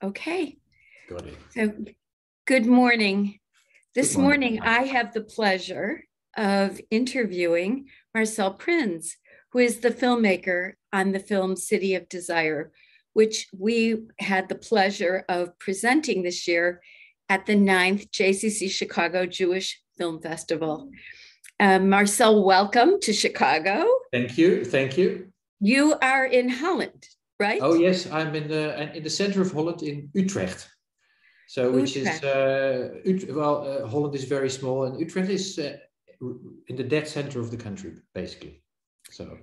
Okay. Got it. So, good morning. This Good morning. morning, I have the pleasure of interviewing Marcel Prins, who is the filmmaker on the film City of Desire, which we had the pleasure of presenting this year at the 9th JCC Chicago Jewish Film Festival. Marcel, welcome to Chicago. Thank you. Thank you. You are in Holland, right? Oh yes, I'm in the center of Holland in Utrecht. So which Utrecht. is Holland is very small, and Utrecht is in the dead center of the country, basically. So.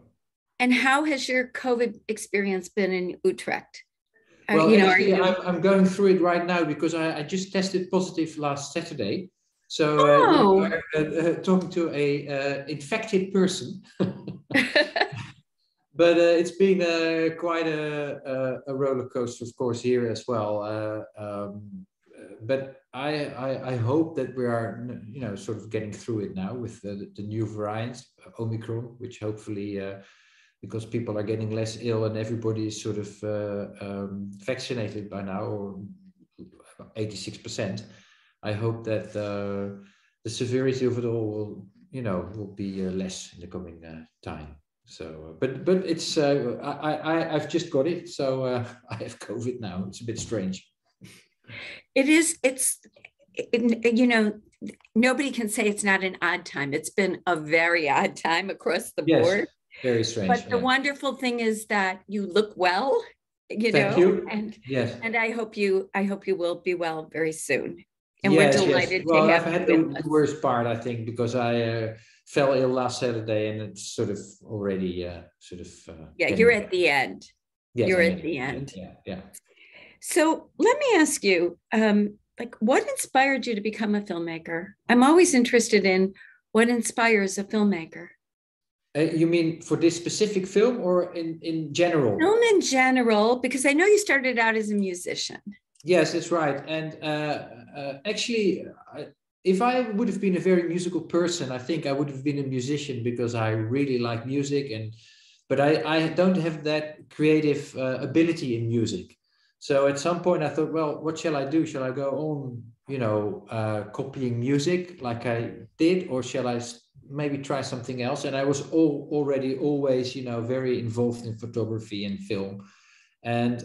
And how has your COVID experience been in Utrecht? Well, actually, I'm going through it right now because I just tested positive last Saturday. So we are talking to a infected person. But it's been quite a roller coaster, of course, here as well. But I hope that we are, sort of getting through it now with the new variant, Omicron, which hopefully, because people are getting less ill and everybody is sort of vaccinated by now, or 86%. I hope that the severity of it all will be less in the coming time. So, but it's I've just got it, so I have COVID now. It's a bit strange. It is. Nobody can say it's not an odd time. It's been a very odd time across the board. Very strange. But the wonderful thing is that you look well. Thank you. And I hope you will be well very soon. And we're delighted to have I've had the worst part, I think, because I fell ill last Saturday, and it's sort of already you're at the end. Yes, you're at the end. Yeah. So let me ask you, what inspired you to become a filmmaker? I'm always interested in what inspires a filmmaker. You mean for this specific film, or in general? Film in general, because I know you started out as a musician. Yes, that's right. And actually, if I would have been a very musical person, I think I would have been a musician, because I really like music. But I don't have that creative ability in music. So at some point I thought, well, what shall I do? Shall I go on, copying music like I did, or shall I maybe try something else? And I was already always, very involved in photography and film. And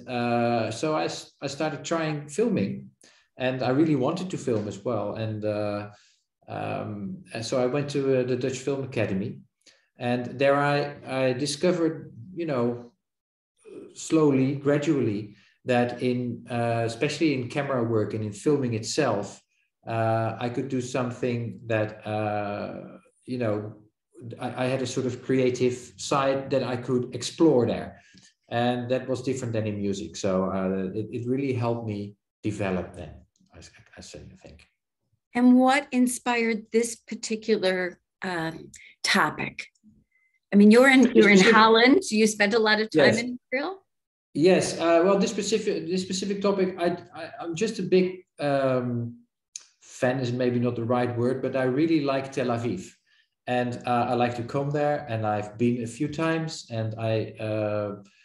so I started trying filming, and I really wanted to film as well. And so I went to the Dutch Film Academy, and there I discovered, slowly, gradually, that especially in camera work and in filming itself, I could do something that, I had a sort of creative side that I could explore there. And that was different than in music. So it really helped me develop then, I think. And what inspired this particular topic? I mean, you're in Holland. So you spent a lot of time in Israel? Yes. Well, this specific topic, I'm just a big fan is maybe not the right word, but I really like Tel Aviv. And I like to come there, and I've been a few times, and I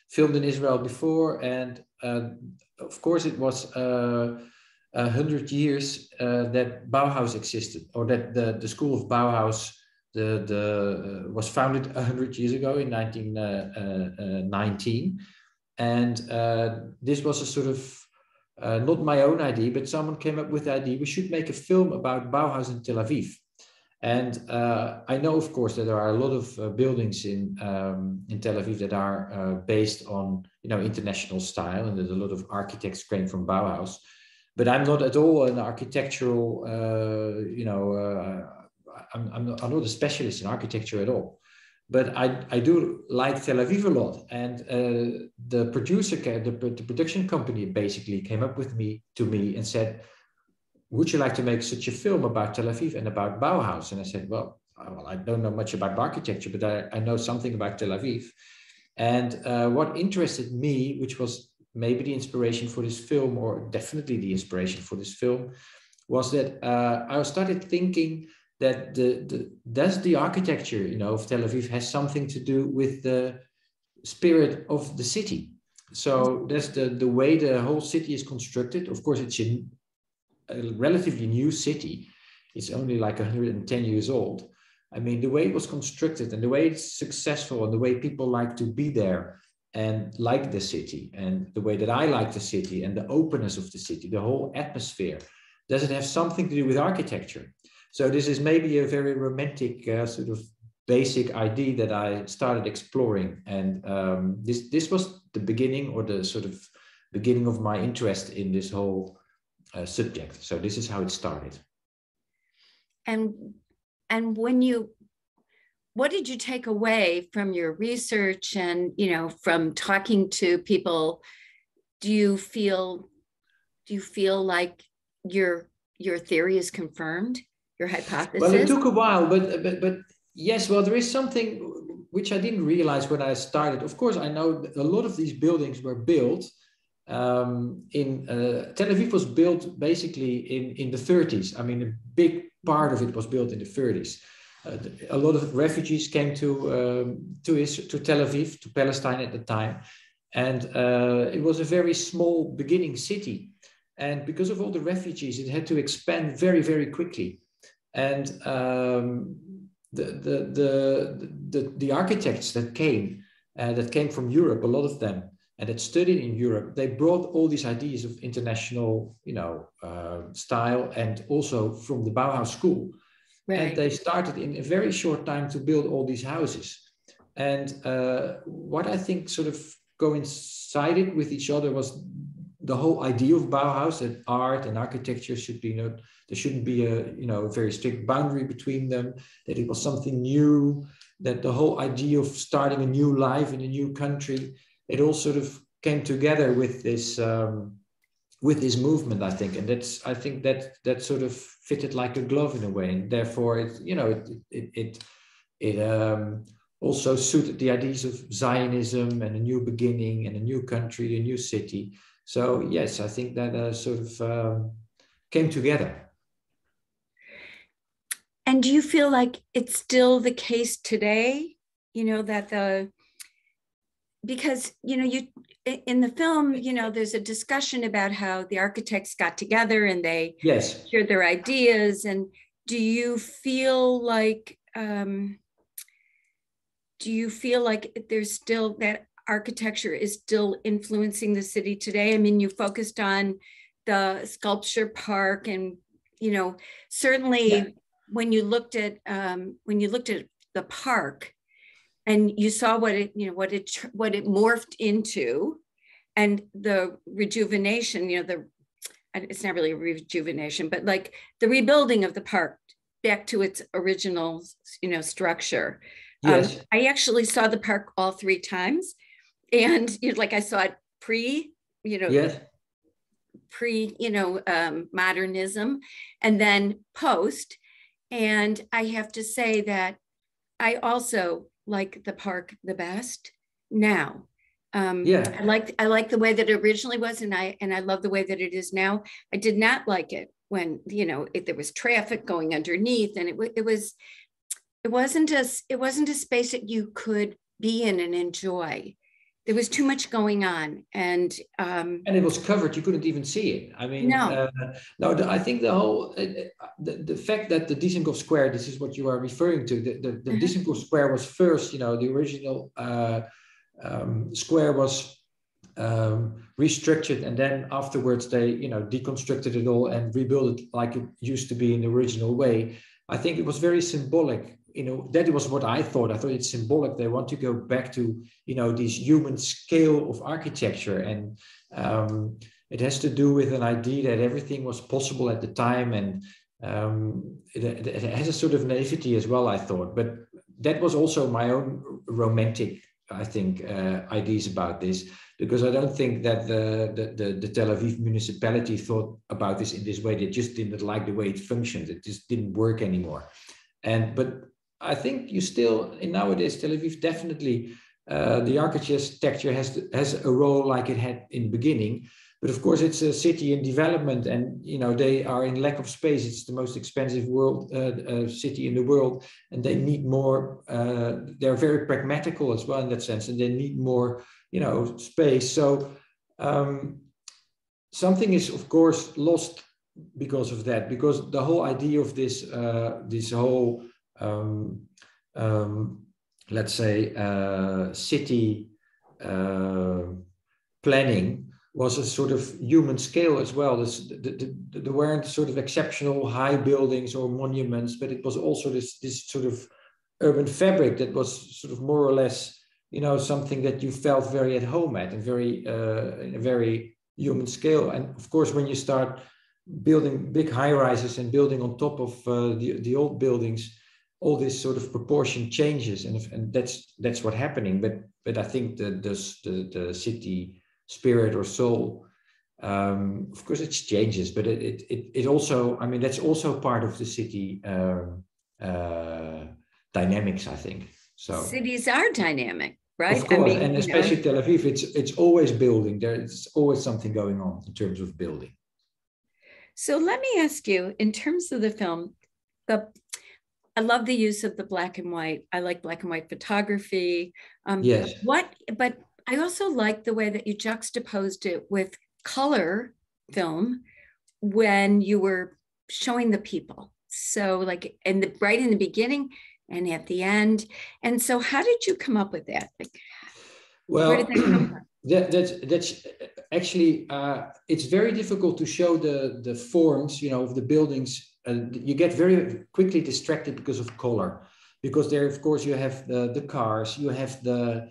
filmed in Israel before, and of course it was 100 years that Bauhaus existed, or that the school of Bauhaus was founded 100 years ago in 1919, and this was a sort of not my own idea, but someone came up with the idea we should make a film about Bauhaus in Tel Aviv. And I know, of course, that there are a lot of buildings in Tel Aviv that are based on, international style, and that a lot of architects came from Bauhaus. But I'm not at all an architectural, I'm not a specialist in architecture at all. But I do like Tel Aviv a lot. And the production company basically came up to me and said, would you like to make such a film about Tel Aviv and about Bauhaus? And I said, well, I don't know much about architecture, but I know something about Tel Aviv. And what interested me, which was maybe the inspiration for this film, or definitely the inspiration for this film, was that I started thinking that does the architecture, of Tel Aviv has something to do with the spirit of the city. So that's the way the whole city is constructed. Of course, it's a relatively new city. It's only like 110 years old. I mean, the way it was constructed and the way it's successful and the way people like to be there and like the city and the way that I like the city and the openness of the city, the whole atmosphere, does it have something to do with architecture? So this is maybe a very romantic sort of basic idea that I started exploring. And this was the beginning, or the sort of beginning of my interest in this whole subject. So this is how it started. And what did you take away from your research and, from talking to people? Do you feel like your theory is confirmed, your hypothesis? Well, it took a while, but yes, well, there is something which I didn't realize when I started. Of course, I know a lot of these buildings were built in Tel Aviv was built basically in the 30s. I mean, a big part of it was built in the 30s. A lot of refugees came to Tel Aviv, to Palestine at the time, and it was a very small beginning city. And because of all the refugees, it had to expand very, very quickly. And the architects that came from Europe, a lot of them, and that studied in Europe, they brought all these ideas of international, style, and also from the Bauhaus school. Right. And they started in a very short time to build all these houses. And what I think sort of coincided with each other was the whole idea of Bauhaus, that art and architecture should be, there shouldn't be a very strict boundary between them, that it was something new, that the whole idea of starting a new life in a new country, it all sort of came together with this movement, I think. And I think that sort of fitted like a glove in a way. And therefore it also suited the ideas of Zionism and a new beginning and a new country, a new city. So yes, I think that sort of came together. And do you feel like it's still the case today? Because you in the film, there's a discussion about how the architects got together and they shared their ideas. And do you feel like there's still that architecture is still influencing the city today? I mean, you focused on the sculpture park, and certainly when you looked at the park, and you saw what it morphed into, and the rejuvenation, it's not really a rejuvenation, but like the rebuilding of the park back to its original, structure. Yes. I actually saw the park all 3 times, and I saw it pre modernism, and then post. And I have to say that I also like the park the best now. I like the way that it originally was, and I love the way that it is now. I did not like it when there was traffic going underneath, and it wasn't a space that you could be in and enjoy. There was too much going on, and it was covered. You couldn't even see it. I mean, I think the whole the fact that the Dizengoff Square, this is what you are referring to. The Dizengoff Square was first. The original square was restructured, and then afterwards they deconstructed it all and rebuilt it like it used to be in the original way. I think it was very symbolic. That was what I thought. I thought it's symbolic. They want to go back to, this human scale of architecture. And it has to do with an idea that everything was possible at the time. And it has a sort of naivety as well, I thought. But that was also my own romantic, I think, ideas about this, because I don't think that the Tel Aviv municipality thought about this in this way. They just didn't like the way it functioned. It just didn't work anymore. But I think nowadays Tel Aviv definitely the architecture has a role like it had in the beginning. But of course, it's a city in development, and they are in lack of space. It's the most expensive city in the world, and they need more. They're very pragmatical as well in that sense, and they need more space. So something is, of course, lost because of that, because the whole idea of this whole let's say city planning was a sort of human scale as well. There weren't sort of exceptional high buildings or monuments, but it was also this sort of urban fabric that was sort of more or less, something that you felt very at home at, and very in a very human scale. And of course, when you start building big high rises and building on top of the old buildings, all this sort of proportion changes, and that's what's happening. But I think the city spirit or soul, of course, it changes, but it also, I mean, that's also part of the city dynamics, I think. So cities are dynamic, right? of course, and especially Tel Aviv, it's always building. There's always something going on in terms of building. So let me ask you, in terms of the film, I love the use of the black and white. I like black and white photography. Yes. But I also like the way that you juxtaposed it with color film when you were showing the people. So like right in the beginning and at the end. And so how did you come up with that? Like, well, where did that come from? That's actually, it's very difficult to show the forms, of the buildings. You get very quickly distracted because of color, because there, of course, you have the cars, you have the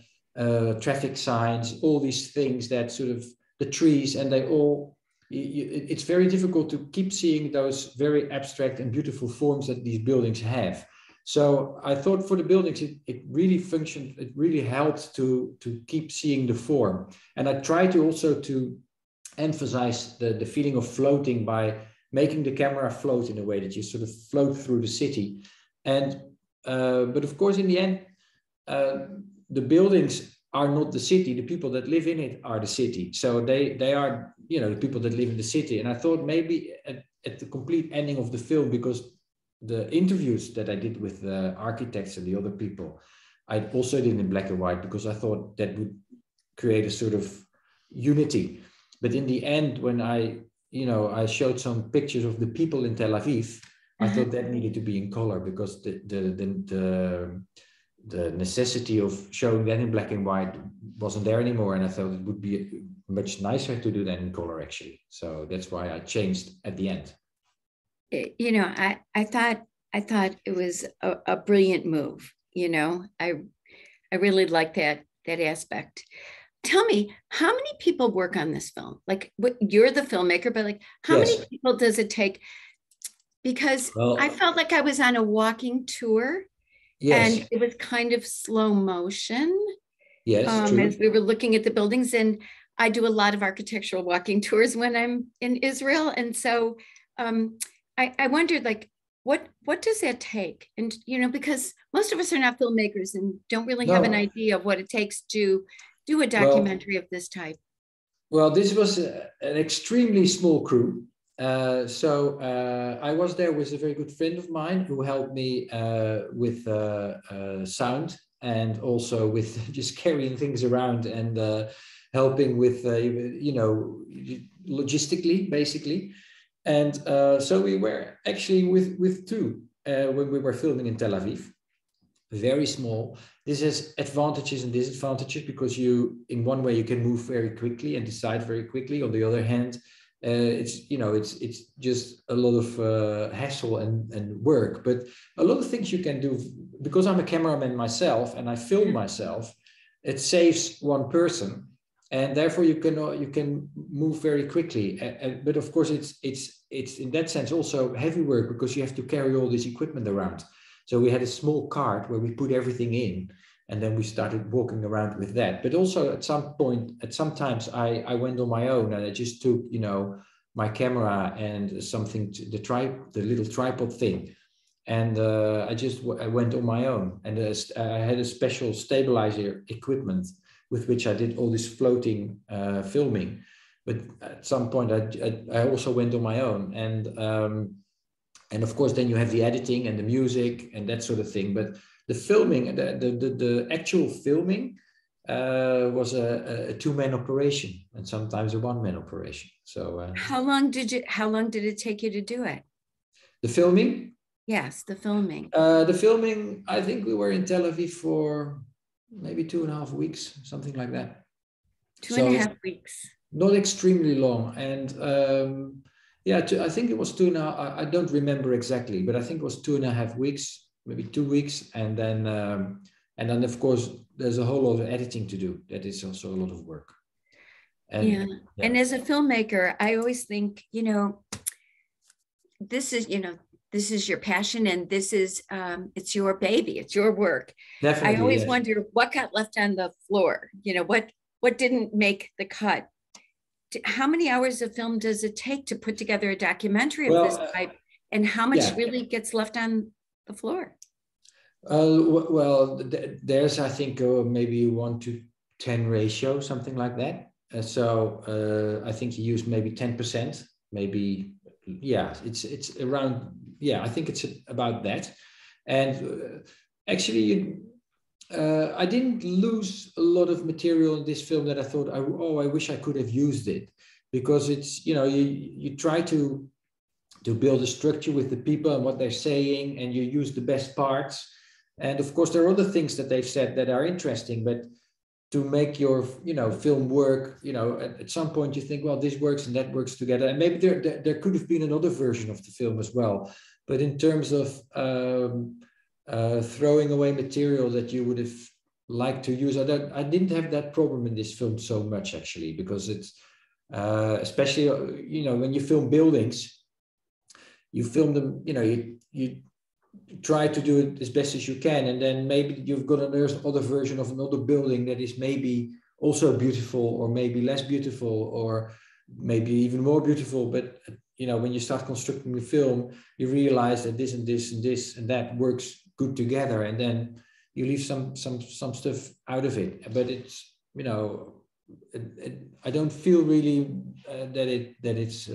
traffic signs, all these things that sort of the trees, and they all, it's very difficult to keep seeing those very abstract and beautiful forms that these buildings have. So I thought for the buildings, it really functioned, it really helped to keep seeing the form. And I try to also to emphasize the feeling of floating by making the camera float in a way that you sort of float through the city. And but of course, in the end, the buildings are not the city. The people that live in it are the city. So they are, the people that live in the city. And I thought maybe at the complete ending of the film, because the interviews that I did with the architects and the other people, I also did in black and white, because I thought that would create a sort of unity. But in the end, when I showed some pictures of the people in Tel Aviv, I thought that needed to be in color, because the necessity of showing that in black and white wasn't there anymore. And I thought it would be much nicer to do that in color, actually. So that's why I changed at the end. I thought it was a brilliant move. I really like that aspect. Tell me, how many people work on this film? Like, you're the filmmaker, but like, how Yes. many people does it take? Because I felt like I was on a walking tour, yes, and it was kind of slow motion. Yes, true. As we were looking at the buildings, and I do a lot of architectural walking tours when I'm in Israel, and so I wondered, like, what does that take? And because most of us are not filmmakers and don't really have an idea of what it takes to do a documentary of this type. Well, this was an extremely small crew. So I was there with a very good friend of mine who helped me with sound, and also with just carrying things around and helping with, logistically, basically. And so we were actually with two when we were filming in Tel Aviv. Very small. This has advantages and disadvantages, because in one way you can move very quickly and decide very quickly. On the other hand, it's just a lot of hassle and work. But a lot of things you can do, because I'm a cameraman myself and I film myself. It saves one person, and therefore you can move very quickly. But of course, it's in that sense also heavy work, because you have to carry all this equipment around. So we had a small cart where we put everything in, and then we started walking around with that. But also at some times I went on my own, and I just took, my camera and something, the little tripod thing. And I went on my own, and I had a special stabilizer equipment with which I did all this floating filming. But at some point I also went on my own, and of course, then you have the editing and the music and that sort of thing. But the filming, the actual filming, was a two-man operation and sometimes a one-man operation. So How long did it take you to do it? the filming. Yes, the filming. The filming, I think we were in Tel Aviv for maybe 2.5 weeks, something like that. Two and a half weeks. Not extremely long. And yeah, I think it was 2.5. I don't remember exactly, but I think it was 2.5 weeks, maybe 2 weeks. And then of course, there's a whole lot of editing to do. That is also a lot of work. And, yeah. And as a filmmaker, I always think, this is your passion, and this is it's your baby, it's your work. Definitely, I always wonder what got left on the floor, what didn't make the cut. How many hours of film does it take to put together a documentary of this type, and how much really gets left on the floor? Well, there's, I think, maybe 1:10 ratio, something like that. So I think you use maybe 10%, maybe, yeah, it's around, yeah, I think it's about that. And actually, I didn't lose a lot of material in this film that I thought, I wish I could have used it, because it's, you try to build a structure with the people and what they're saying, and you use the best parts. And of course, there are other things that they've said that are interesting, but to make your, film work, at some point you think, well, this works and that works together. And maybe there could have been another version of the film as well. But in terms of throwing away material that you would have liked to use, I didn't have that problem in this film so much, actually, because it's, especially, when you film buildings, you film them, you try to do it as best as you can, and then maybe you've got another version of another building that is maybe also beautiful, or maybe less beautiful, or maybe even more beautiful. But when you start constructing the film, you realize that this and this and this and that works good together, and then you leave some stuff out of it. But it's, I don't feel really that it's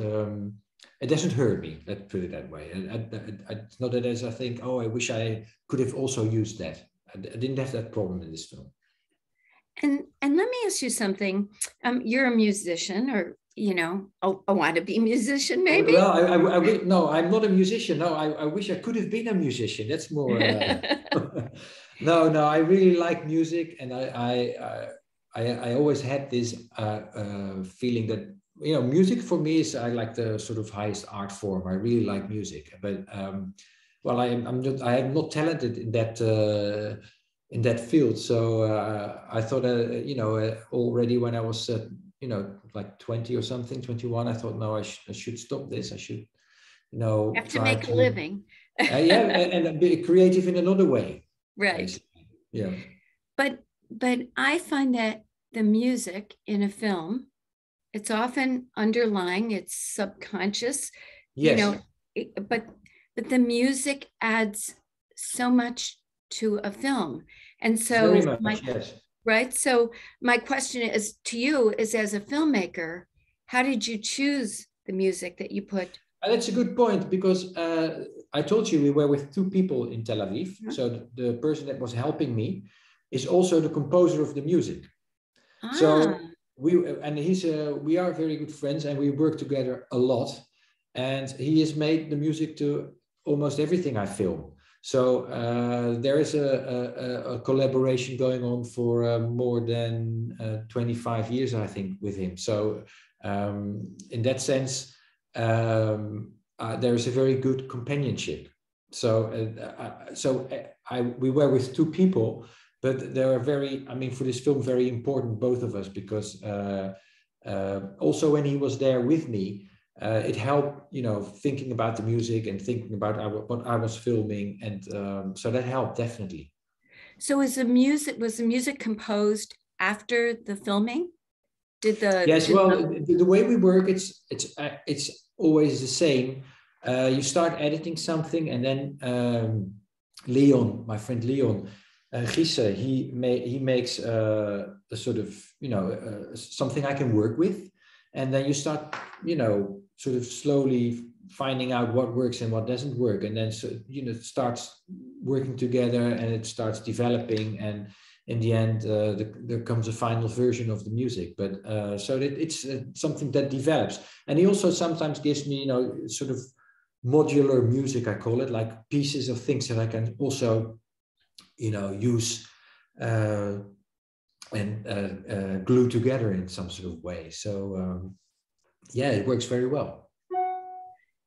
it doesn't hurt me, let's put it that way. It's not that as I think, I wish I could have also used that. I didn't have that problem in this film. And let me ask you something. You're a musician, or a wannabe musician, maybe? Well, no, I'm not a musician. No, I wish I could have been a musician. That's more. No, I really like music, and I always had this feeling that, music for me is, I like the sort of highest art form. I really like music, but well, I'm not talented in that field. So I thought, already when I was like 20 or something, 21, I thought, no, I should stop this. I should, have to make a living. Yeah, and be creative in another way. Right. Basically. Yeah. But I find that the music in a film, it's often underlying, it's subconscious, yes. But the music adds so much to a film. And so very much, yes. Right. So my question is to you is, as a filmmaker, how did you choose the music that you put? That's a good point, because I told you we were with two people in Tel Aviv. Mm-hmm. So the person that was helping me is also the composer of the music. So we are very good friends, and we work together a lot. And he has made the music to almost everything I film. So there is a collaboration going on for more than 25 years, I think, with him. So in that sense, there is a very good companionship. So we were with two people, but they are for this film, very important, both of us, because also when he was there with me, it helped, thinking about the music and thinking about what I was filming, and so that helped definitely. So was the music composed after the filming? Yes, the way we work, it's always the same. You start editing something, and then Leon, my friend Leon, Gisse, he makes a sort of, something I can work with. And then you start, sort of slowly finding out what works and what doesn't work. And then, it starts working together, and it starts developing. And in the end, there comes a final version of the music. But so that it's something that develops. And he also sometimes gives me, sort of modular music, I call it, like pieces of things that I can also, use and glue together in some sort of way. So yeah, it works very well.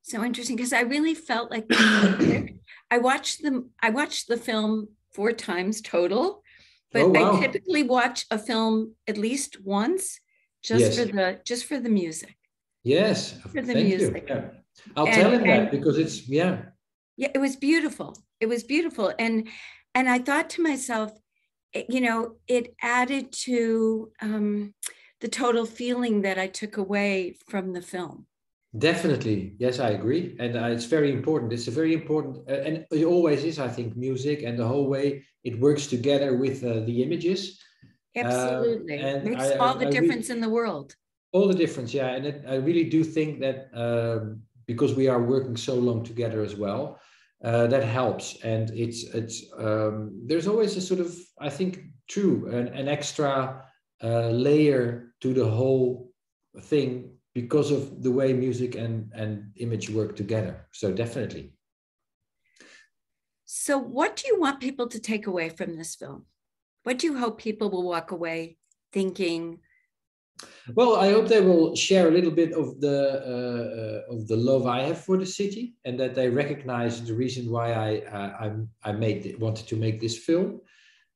So interesting, because I really felt like the music. I watched the film 4 times total, but Oh, wow. I typically watch a film at least once just Yes. for the music. Yes. For the Thank you. music. Yeah. I'll tell him that because it's, yeah, it was beautiful. It was beautiful. And I thought to myself, it added to the total feeling that I took away from the film. Definitely. Yes, I agree. And it's very important. It's a very important, and it always is, I think, music and the whole way it works together with the images. Absolutely. And Makes all the difference in the world. All the difference, yeah. And I really do think that because we are working so long together as well, that helps. And there's always a sort of, I think, an extra layer to the whole thing because of the way music and image work together. So definitely. So what do you want people to take away from this film? What do you hope people will walk away thinking? Well, I hope they will share a little bit of the love I have for the city, and that they recognize the reason why I wanted to make this film,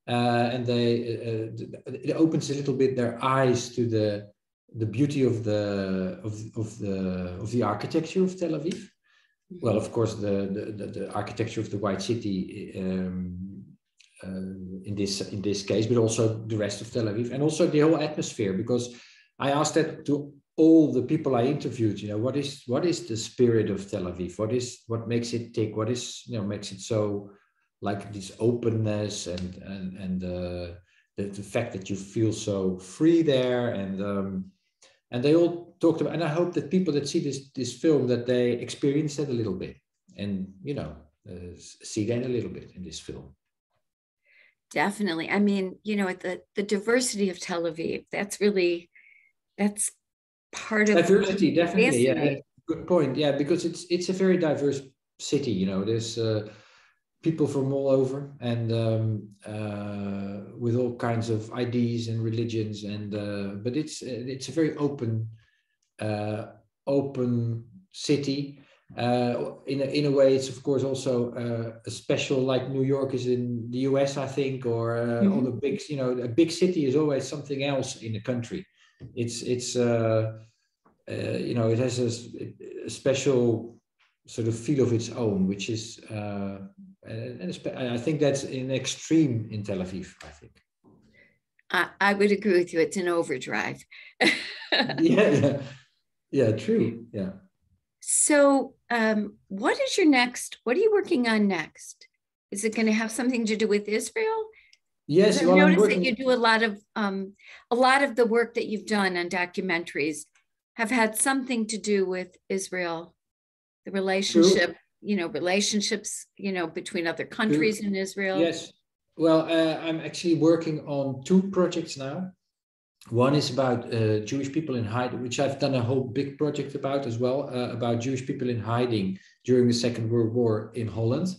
and it opens a little bit their eyes to the beauty of the architecture of Tel Aviv. Mm-hmm. Well, of course, the architecture of the White City. In this case, but also the rest of Tel Aviv, and also the whole atmosphere, because I asked that to all the people I interviewed. What is the spirit of Tel Aviv? What makes it tick? What is makes it so like this openness and the fact that you feel so free there, and they all talked about. And I hope that people that see this film, that they experience that a little bit, and see that a little bit in this film. Definitely. I mean, the diversity of Tel Aviv, that's part of diversity. Definitely. Yeah, good point. Yeah, because it's a very diverse city. There's people from all over, and with all kinds of ideas and religions, and but it's a very open city. In a way, it's of course also a special, like New York is in the US, I think, or all the big, a big city is always something else in a country. It has a special sort of feel of its own, which is, and I think that's an extreme in Tel Aviv, I think. I would agree with you. It's an overdrive. Yeah, true. Yeah. So what are you working on next? Is it going to have something to do with Israel? Yes. I've noticed that you do a lot of the work that you've done on documentaries have had something to do with Israel, the relationship, relationships, between other countries and Israel. Yes. Well, I'm actually working on 2 projects now. One is about Jewish people in hiding, which I've done a whole big project about as well, about Jewish people in hiding during the Second World War in Holland.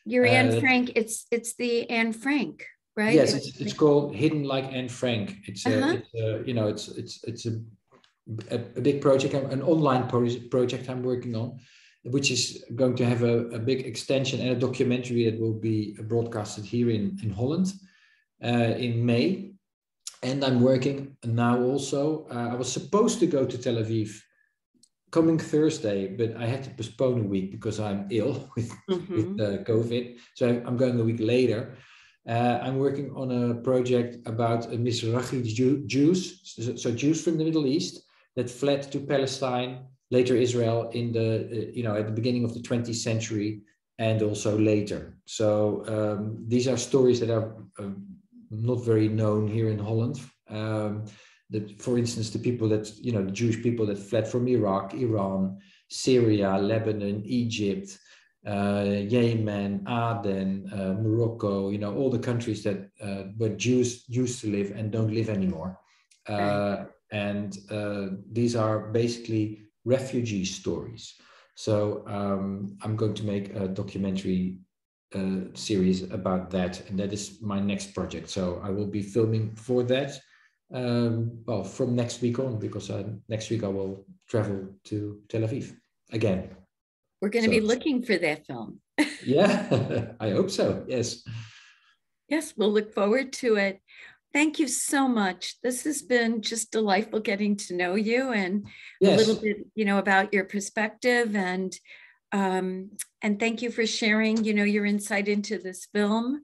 You're Anne Frank. It's the Anne Frank, right? Yes, it's called Hidden Like Anne Frank. It's a big project, an online project I'm working on, which is going to have a big extension and a documentary that will be broadcasted here in Holland in May. And I'm working now also. I was supposed to go to Tel Aviv coming Thursday, but I had to postpone a week because I'm ill with COVID. So I'm going a week later. I'm working on a project about Mizrahi Jews, so Jews from the Middle East that fled to Palestine, later Israel, in the at the beginning of the 20th century and also later. So these are stories that are not very known here in Holland. For instance, the people that, the Jewish people that fled from Iraq, Iran, Syria, Lebanon, Egypt, Yemen, Aden, Morocco, all the countries that where Jews used to live and don't live anymore. Right. And these are basically refugee stories. So I'm going to make a documentary series about that, and that is my next project. So I will be filming for that. Well, from next week on, because next week I will travel to Tel Aviv again. We're going to So be looking for that film. yeah, I hope so. Yes. Yes, we'll look forward to it. Thank you so much. This has been just delightful getting to know you and a little Yes. bit, about your perspective and thank you for sharing, your insight into this film.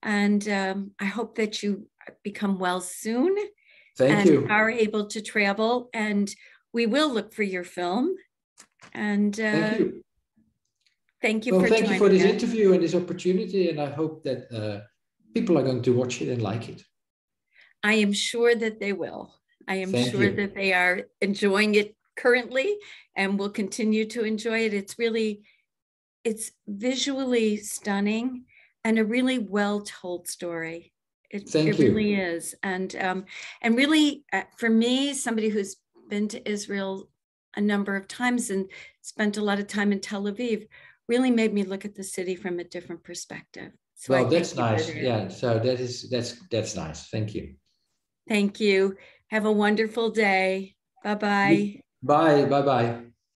And I hope that you become well soon Thank and you. are able to travel. And we will look for your film. And Thank you. thank you Well, for thank you for joining this us. interview and this opportunity, and I hope that people are going to watch it and like it. I am sure that they will. I am Thank sure you. that they are enjoying it currently and will continue to enjoy it. It's visually stunning and a really well told story. It Thank you. really is. And really, for me, somebody who's been to Israel a number of times and spent a lot of time in Tel Aviv, really made me look at the city from a different perspective. So I Well, thank that's you for nice. that. Yeah. So that's nice. Thank you. Thank you. Have a wonderful day. Bye bye. Bye. Bye. Bye.